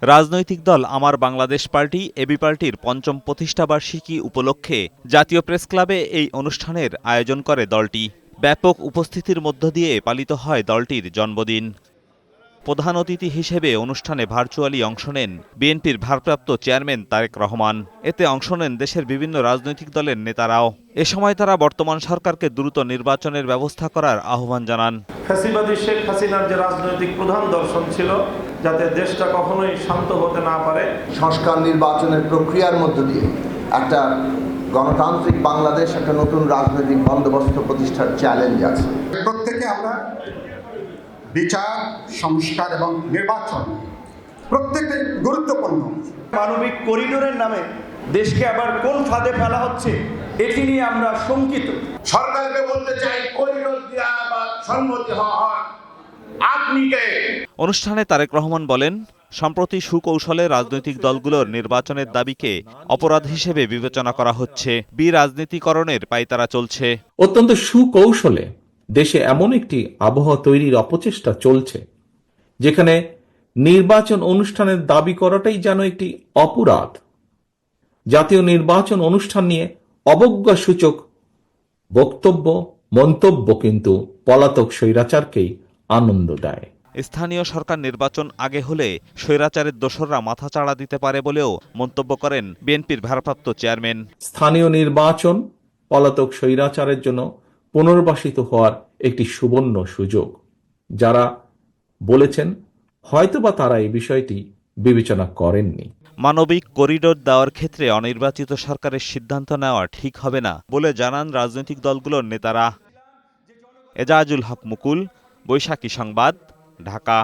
রাজনৈতিক দল আমার বাংলাদেশ পার্টি এবি পার্টির পঞ্চম প্রতিষ্ঠাবার্ষিকী উপলক্ষে জাতীয় প্রেস ক্লাবে এই অনুষ্ঠানের আয়োজন করে দলটি। ব্যাপক উপস্থিতির মধ্য দিয়ে পালিত হয় দলটির জন্মদিন। প্রধান অতিথি হিসেবে অনুষ্ঠানে ভার্চুয়ালি অংশ নেন বিএনপির ভারপ্রাপ্ত চেয়ারম্যান তারেক রহমান। এতে অংশ নেন দেশের বিভিন্ন রাজনৈতিক দলের নেতারাও। এ সময় তারা বর্তমান সরকারকে দ্রুত নির্বাচনের ব্যবস্থা করার আহ্বান জানান। ফ্যাসিবাদী শেখ হাসিনার যে রাজনৈতিক প্রধান দর্শন ছিল, যাতে দেশটা কখনোই শান্ত হতে না পারে, সংস্কার নির্বাচনের প্রক্রিয়ার মধ্য দিয়ে একটা গণতান্ত্রিক বাংলাদেশ, একটা নতুন রাজনৈতিক বন্দোবস্ত প্রতিষ্ঠার চ্যালেঞ্জ আছে। প্রত্যেকে আমরা বিচার, সংস্কার এবং নির্বাচন প্রত্যেকটি গুরুত্বপূর্ণ। মানবিক করিডোরের নামে দেশকে আবার কোন ফাঁদে ফেলা হচ্ছে এটি নিয়ে আমরা শঙ্কিত। সরকারকে বলতে চাই, করিডোর দেওয়া বা সম্মতি হওয়া আপনি কে? অনুষ্ঠানে তারেক রহমান বলেন, সম্প্রতি সুকৌশলে রাজনৈতিক দলগুলোর নির্বাচনের দাবিকে অপরাধ হিসেবে বিবেচনা করা হচ্ছে। বিরাজনীতিকরণের পায়তারা চলছে। অত্যন্ত সুকৌশলে দেশে এমন একটি আবহাওয়া তৈরির অপচেষ্টা চলছে, যেখানে নির্বাচন অনুষ্ঠানের দাবি করাটাই যেন একটি অপরাধ। জাতীয় নির্বাচন অনুষ্ঠান নিয়ে অবজ্ঞাসূচক বক্তব্য, মন্তব্য কিন্তু পলাতক স্বৈরাচারকেই আনন্দ দেয়। স্থানীয় সরকার নির্বাচন আগে হলে স্বৈরাচারের দোসররা মাথাচাড়া দিতে পারে বলেও মন্তব্য করেন বিএনপির ভারপ্রাপ্ত চেয়ারম্যান। স্থানীয় নির্বাচন পলাতক স্বৈরাচারের জন্য পুনর্বাসিত হওয়ার একটি সুবর্ণ সুযোগ। যারা বলেছেন, হয়তোবা তারা এই বিষয়টি বিবেচনা করেননি। মানবিক করিডোর দেওয়ার ক্ষেত্রে অনির্বাচিত সরকারের সিদ্ধান্ত নেওয়া ঠিক হবে না বলে জানান রাজনৈতিক দলগুলোর নেতারা। এজাজুল হক মুকুল, বৈশাখী সংবাদ, ঢাকা।